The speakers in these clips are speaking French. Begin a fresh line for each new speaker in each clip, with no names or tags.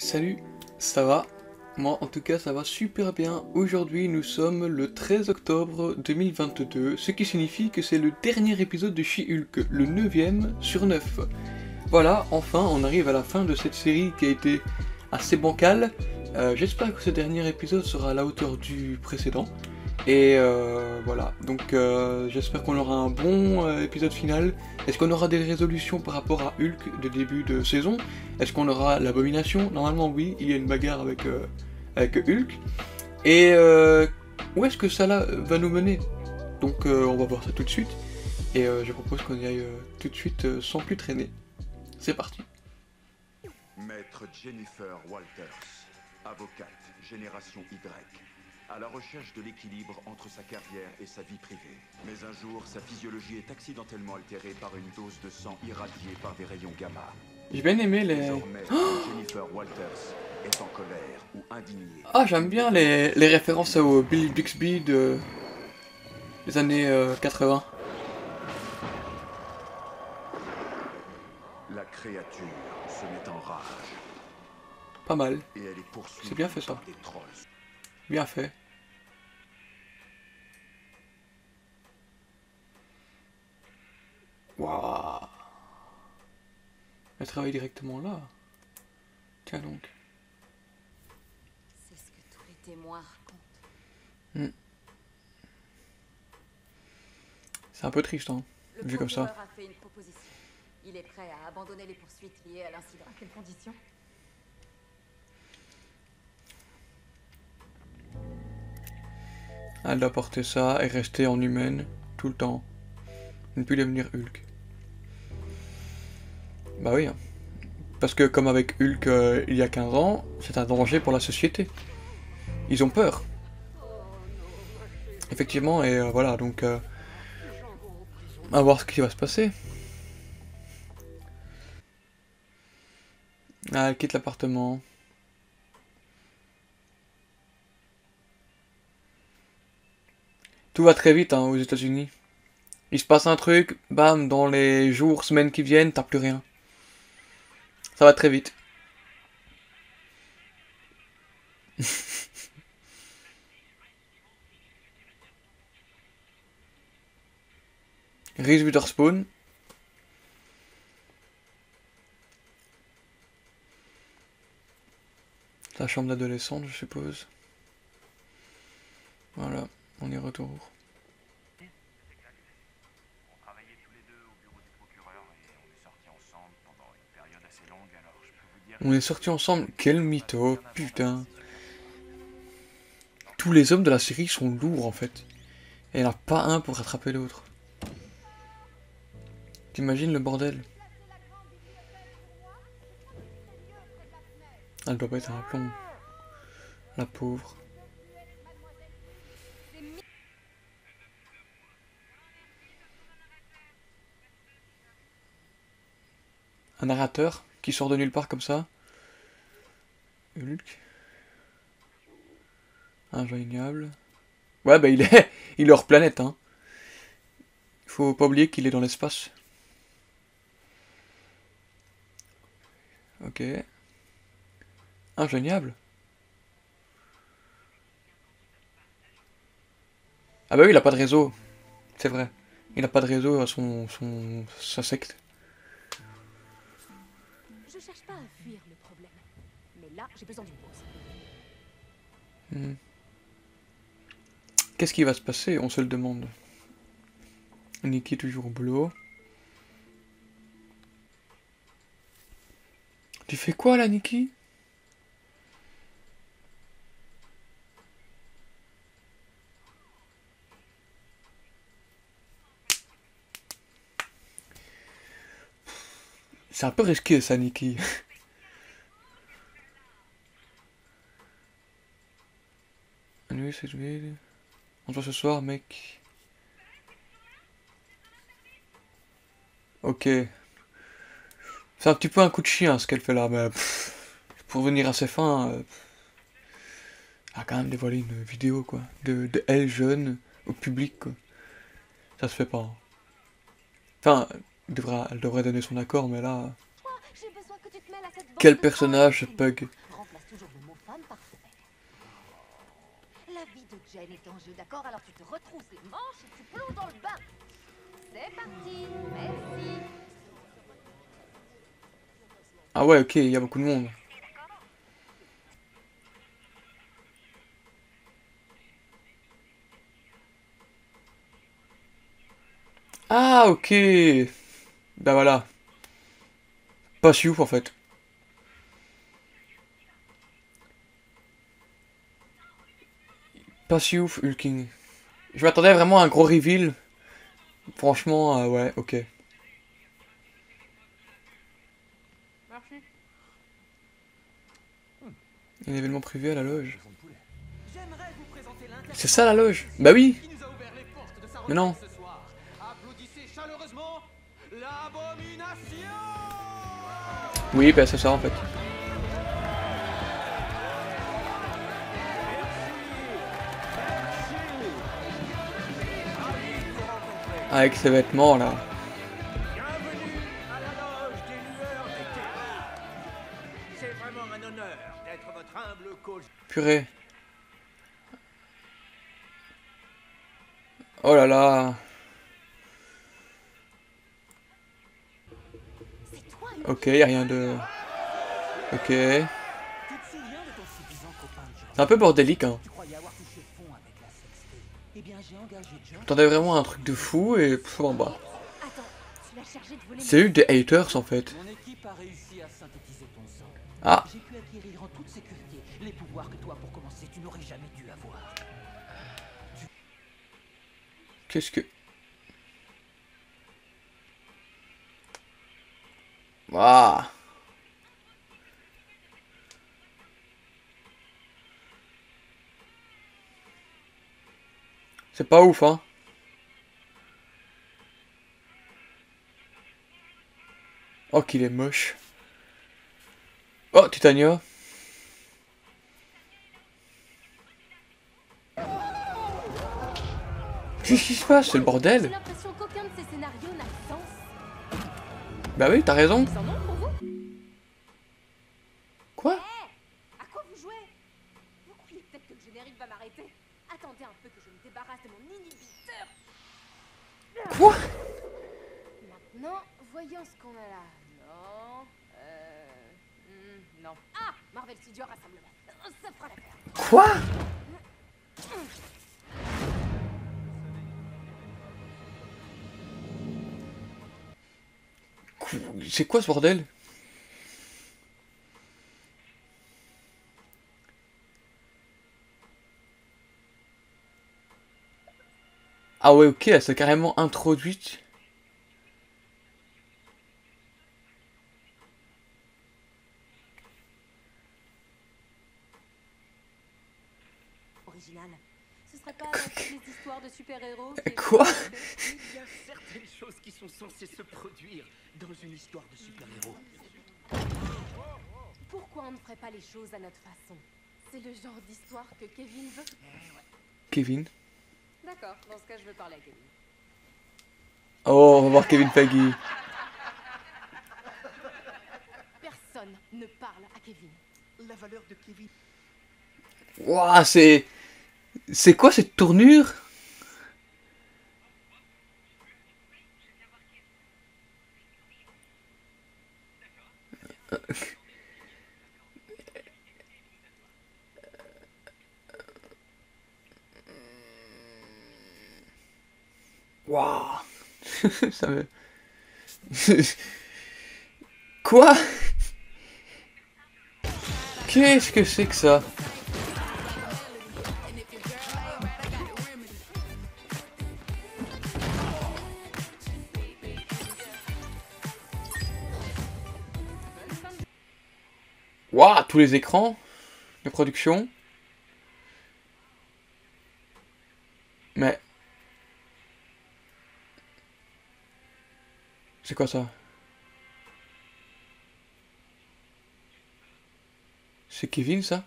Salut, ça va? Moi en tout cas ça va super bien. Aujourd'hui nous sommes le 13 octobre 2022, ce qui signifie que c'est le dernier épisode de She-Hulk, le 9ème sur 9. Voilà, enfin on arrive à la fin de cette série qui a été assez bancale. J'espère que ce dernier épisode sera à la hauteur du précédent. Et voilà, donc j'espère qu'on aura un bon épisode final. Est-ce qu'on aura des résolutions par rapport à Hulk de début de saison? Est-ce qu'on aura l'abomination? Normalement oui, il y a une bagarre avec Hulk. Et où est-ce que ça là va nous mener? Donc on va voir ça tout de suite. Et je propose qu'on y aille tout de suite sans plus traîner. C'est parti.
Maître Jennifer Walters, avocate, génération Y, à la recherche de l'équilibre entre sa carrière et sa vie privée. Mais un jour, sa physiologie est accidentellement altérée par une dose de sang irradiée par des rayons gamma.
J'ai bien aimé les...
Désormais, Jennifer Walters est en colère ou indignée.
Ah, j'aime bien les références au Billy Bixby des années 80.
La créature se met en rage
Pas mal,
et elle est poursuivie
c'est bien fait ça.
par des trolls.
Bien fait. Waouh. Elle travaille directement là. Tiens donc.
C'est ce que tous les témoins racontent.
C'est un peu triste, hein,
Le
vu comme ça.
procureur a fait une proposition. Il est prêt à abandonner les poursuites liées à l'incident. À quelles conditions?
Elle doit porter ça et rester en humaine tout le temps. Ne plus devenir Hulk. Bah oui, hein. Parce que comme avec Hulk il y a 15 ans, c'est un danger pour la société. Ils ont peur. Effectivement, et voilà, donc... à voir ce qui va se passer. Ah, elle quitte l'appartement. Tout va très vite hein, aux États-Unis. Il se passe un truc, bam, dans les jours, semaines qui viennent, t'as plus rien. Ça va très vite. Reese Witherspoon. La chambre d'adolescente, je suppose. Voilà, on est retour.
On travaillait tous les deux au bureau du procureur et on est sortis ensemble pendant une période assez longue, alors je peux vous dire...
On est sortis ensemble, quel mytho, putain. Tous les hommes de la série sont lourds en fait. Et il n'y en a pas un pour rattraper l'autre. T'imagines le bordel? Elle doit pas être un plomb. La pauvre. Un narrateur qui sort de nulle part comme ça. Hulk. Injoignable. Ouais, bah il est hors planète, hein. Il faut pas oublier qu'il est dans l'espace. Ok. Injoignable. Ah bah oui, il a pas de réseau. C'est vrai. Il a pas de réseau à sa secte.
Je cherche pas à fuir le problème. Mais là, j'ai besoin d'une pause.
Qu'est-ce qui va se passer? On se le demande. Nikki toujours au boulot. Tu fais quoi là, Nikki? C'est un peu risqué ça, Nikki. Annuler cette ville. On se voit ce soir, mec. Ok. C'est un petit peu un coup de chien ce qu'elle fait là, mais pour venir à ses fins, elle a quand même dévoilé une vidéo quoi, de elle jeune au public quoi. Ça se fait pas. Hein. Enfin, elle devrait donner son accord, mais là,
J'ai besoin que tu te mêles à cette bande
quel
de
personnage
trolls.
Pug.
l'oxygène est en jeu, d'accord? Alors tu te retrousses les manches et tu plonges dans le bain. C'est parti, merci.
Ah ouais, ok, il y a beaucoup de monde. Ah, ok. Bah voilà. Pas si ouf en fait. Pas si ouf, Hulking. Je m'attendais vraiment à un gros reveal. Franchement, ouais, ok.
Merci.
Un événement privé à la loge.
J'aimerais vous présenter
C'est ça la loge? Bah oui.
qui nous a ouvert les portes de sa
Mais non.
retraite ce soir. Applaudissez chaleureusement l'abomination.
Oui, bah c'est ça en fait. Avec ses vêtements là.
Bienvenue à la loge des lueurs d'été. C'est vraiment un honneur d'être votre humble coach.
Purée. Oh là là.
C'est toi,
Ok, y a rien de... Ok. C'est
Tu te souviens de ton séduisant copain John?
un peu bordélique hein.
Tu croyais avoir touché le fond avec la sexté. Eh bien, j'ai engagé John.
J'attendais vraiment un truc de fou et... Bon bah...
Attends, tu l'as chargé de voler.
C'est eu des haters en fait.
Mon équipe a réussi à synthétiser ton sang.
Ah.
J'ai pu acquérir en toute sécurité les pouvoirs que toi, pour commencer, tu n'aurais jamais dû avoir.
Qu'est-ce que... Waouh. C'est pas ouf hein. Oh qu'il est moche. Oh Titania. Qu'est-ce qui se passe? C'est le
J'ai
bordel.
l'impression qu'aucun de ces scénarios n'a de sens.
Bah oui, t'as raison.
Ils en ont pour vous?
Quoi?
À quoi vous jouez? Vous croyez peut-être que le générique va m'arrêter? Attendez un peu que je me débarrasse de mon inhibiteur.
Quoi?
Maintenant, voyons ce qu'on a là. Non. Non. Ah, Marvel Studios Rassemblement. Ça fera l'affaire.
Quoi? C'est quoi ce bordel? Ah ouais, ok, elle s'est carrément introduite.
Original. Ce serait pas dans toutes les histoires de super-héros qui-
Quoi?
Il y a certaines choses qui sont censées se produire dans une histoire de super-héros.
Pourquoi on ne ferait pas les choses à notre façon? C'est le genre d'histoire que Kevin veut.
Kevin.
D'accord, dans ce cas, je veux parler à Kevin.
Oh, on va voir Kevin Feige.
Personne ne parle à Kevin.
La valeur de Kevin.
Ouah, c'est... C'est quoi cette tournure? Waouh. Ça me... Quoi? Qu'est-ce que c'est que ça? Waouh, tous les écrans de production. Mais... C'est quoi ça? C'est Kevin ça?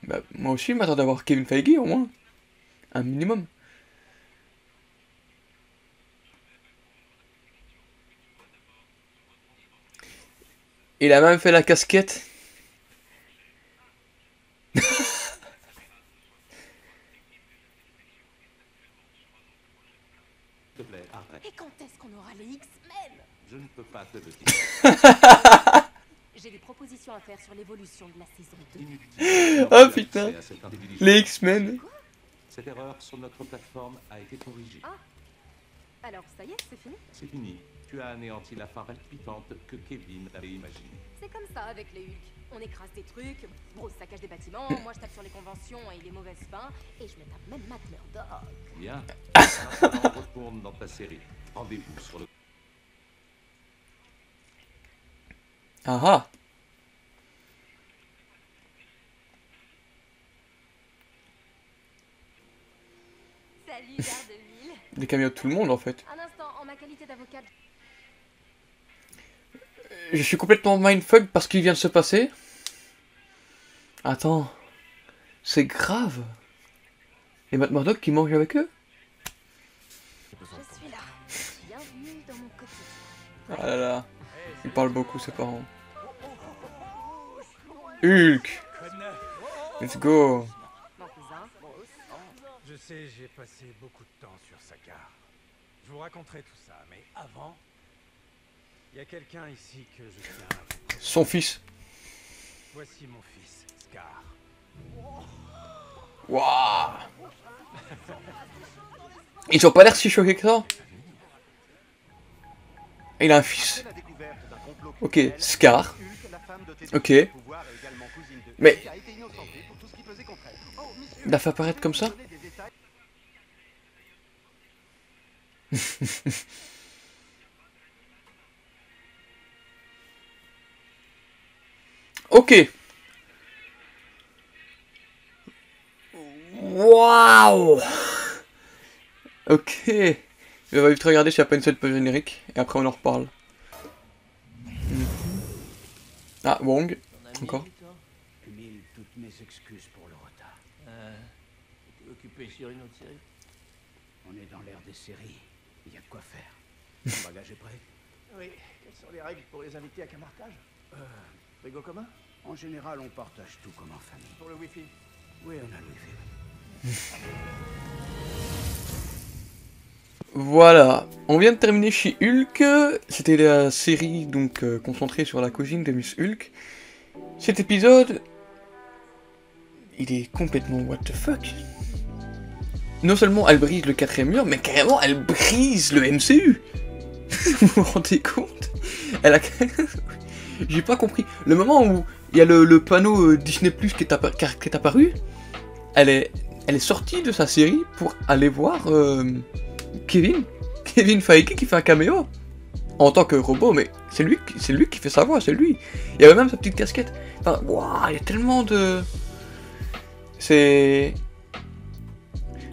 Bah, moi aussi je m'attendais à voir Kevin Feige au moins. Un minimum. Il a même fait la casquette.
S'il te plaît, arrête.
Et quand est-ce qu'on aura les X-Men?
Je ne peux pas te le dire.
J'ai des propositions à faire sur l'évolution de la saison 2.
Inutile.
Oh putain.
C'est à cette intelligence.
Les X-Men.
Cette erreur sur notre plateforme a été corrigée.
Ah. Alors, ça y est, c'est fini?
C'est fini. Tu as anéanti la fin palpitante que Kevin avait imaginée.
C'est comme ça avec les Hulk. On écrase des trucs, Bruce saccage des bâtiments, moi je tape sur les conventions et les mauvaises fins, et je me tape même Matt Murdock.
Bien. Maintenant, retourne dans ta série. Rendez-vous sur le...
Ah ah.
Salut Daredevil.
Des caméos de tout le monde en fait.
Un instant, en ma qualité d'avocate,
Je suis complètement mindfuck parce qu'il vient de se passer. Attends. C'est grave. Et Matt Murdock qui mange avec eux?
je suis là. Bienvenue dans mon quotidien.
Ah là là. Ils parlent beaucoup ses parents. Hulk. Let's go.
Mon cousin,
Je sais, j'ai passé beaucoup de temps sur Sakaar. Je vous raconterai tout ça, mais avant, il y a quelqu'un ici que je tiens à vous.
Son fils.
Voici mon fils, Scar.
Waouh. Ils ont pas l'air si choqués que ça. Il a un fils. Ok, Scar. Ok. Mais... il l'a fait apparaître comme ça? Ok. Waouh. Ok. Je vais vite regarder s'il n'y a pas une seule page générique et après on en reparle. Ah, Wong. Encore.
Mille toutes mes excuses pour le retard.
T'es occupé sur une autre série?
On est dans l'ère des séries. Il y a de quoi faire. Ton bagage est prêt?
Oui. Quelles sont les règles pour les invités à camartage? Frigo commun?
En général, on partage tout comme en famille.
Pour le wifi?
Oui, on a le wifi.
Voilà, on vient de terminer chez Hulk. C'était la série donc concentrée sur la cousine de Miss Hulk. Cet épisode, il est complètement what the fuck. Non seulement elle brise le 4ème mur, mais carrément elle brise le MCU. Vous vous rendez compte? Elle a... J'ai pas compris. Le moment où il y a le panneau Disney Plus qui est apparu, elle est sortie de sa série pour aller voir Kevin Feige qui fait un caméo en tant que robot, mais c'est lui qui fait sa voix, c'est lui. Il y avait même sa petite casquette. Enfin, waouh, il y a tellement de... C'est...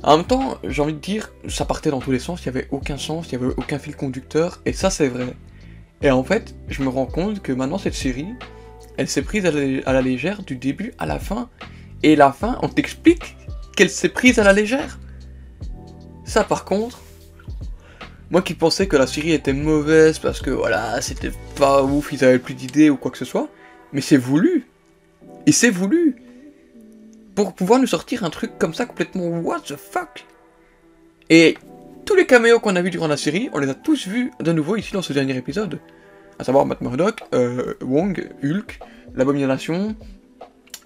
En même temps, j'ai envie de dire, ça partait dans tous les sens, il n'y avait aucun sens, il n'y avait aucun fil conducteur, et ça c'est vrai. Et en fait, je me rends compte que maintenant cette série, elle s'est prise à la légère du début à la fin, et la fin, on t'explique qu'elle s'est prise à la légère. Ça par contre, moi qui pensais que la série était mauvaise parce que voilà, c'était pas ouf, ils avaient plus d'idées ou quoi que ce soit, mais c'est voulu. Et c'est voulu. Pour pouvoir nous sortir un truc comme ça complètement what the fuck. Et tous les caméos qu'on a vus durant la série, on les a tous vus de nouveau ici dans ce dernier épisode. À savoir Matt Murdock, Wong, Hulk, l'Abomination,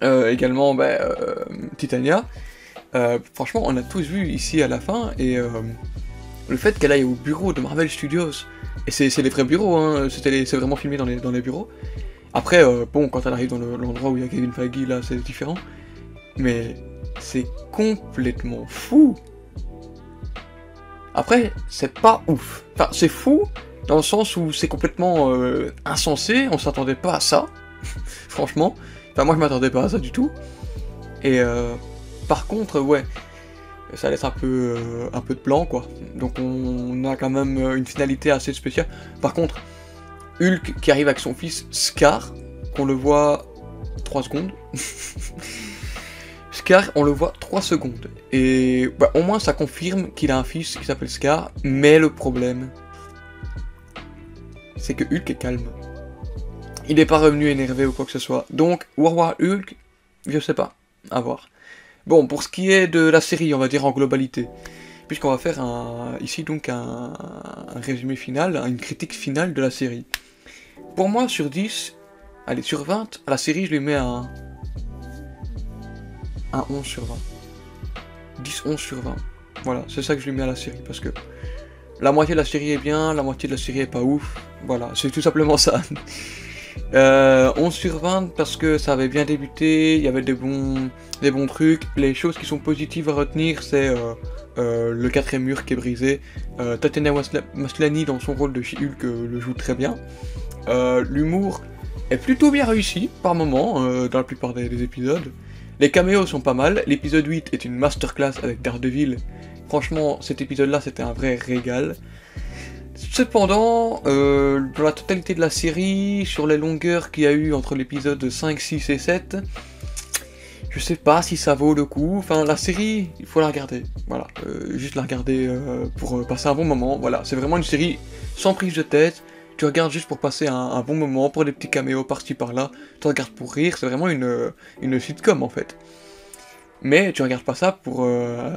également Titania. Franchement, on a tous vu ici à la fin, et le fait qu'elle aille au bureau de Marvel Studios, et c'est les vrais bureaux, hein, c'est vraiment filmé dans les bureaux. Après, bon, quand elle arrive dans l'endroit où il y a Kevin Feige, là, c'est différent. Mais c'est complètement fou. Après, c'est pas ouf. Enfin, c'est fou dans le sens où c'est complètement insensé, on s'attendait pas à ça. Franchement. Enfin, moi je m'attendais pas à ça du tout. Et par contre, ouais, ça laisse un peu de blanc, quoi. Donc on a quand même une finalité assez spéciale. Par contre, Hulk qui arrive avec son fils Scar, qu'on le voit 3 secondes. Scar, on le voit 3 secondes. Et bah, au moins ça confirme qu'il a un fils qui s'appelle Scar. Mais le problème, c'est que Hulk est calme. il n'est pas revenu énervé ou quoi que ce soit. Donc, War Hulk, je sais pas, à voir. Bon, pour ce qui est de la série, on va dire en globalité, puisqu'on va faire ici donc un résumé final, une critique finale de la série. Pour moi, sur 10, allez, sur 20, à la série, je lui mets un 11 sur 20. 10-11 sur 20. Voilà, c'est ça que je lui mets à la série, parce que la moitié de la série est bien, la moitié de la série est pas ouf. Voilà, c'est tout simplement ça. 11 sur 20 parce que ça avait bien débuté, il y avait des bons trucs. Les choses qui sont positives à retenir, c'est le 4ème mur qui est brisé. Tatiana Maslany dans son rôle de She-Hulk le joue très bien. L'humour est plutôt bien réussi par moment dans la plupart des épisodes. Les caméos sont pas mal. L'épisode 8 est une masterclass avec Daredevil. Franchement, cet épisode-là, c'était un vrai régal. Cependant, dans la totalité de la série, sur les longueurs qu'il y a eu entre l'épisode 5, 6 et 7, je sais pas si ça vaut le coup. Enfin, la série, il faut la regarder. Voilà, juste la regarder pour passer un bon moment. Voilà, c'est vraiment une série sans prise de tête. Tu regardes juste pour passer un bon moment, pour des petits caméos par-ci par-là. Tu regardes pour rire, c'est vraiment une sitcom en fait. Mais tu regardes pas ça pour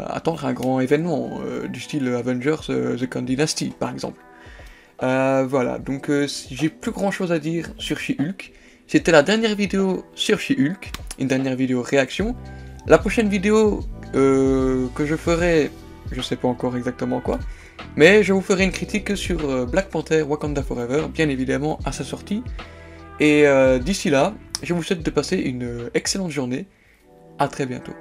attendre un grand événement, du style Avengers The Kang Dynasty par exemple. Voilà, donc j'ai plus grand chose à dire sur She-Hulk. C'était la dernière vidéo sur She-Hulk, une dernière vidéo réaction. La prochaine vidéo que je ferai, je sais pas encore exactement quoi, mais je vous ferai une critique sur Black Panther Wakanda Forever, bien évidemment à sa sortie. Et d'ici là, je vous souhaite de passer une excellente journée. À très bientôt.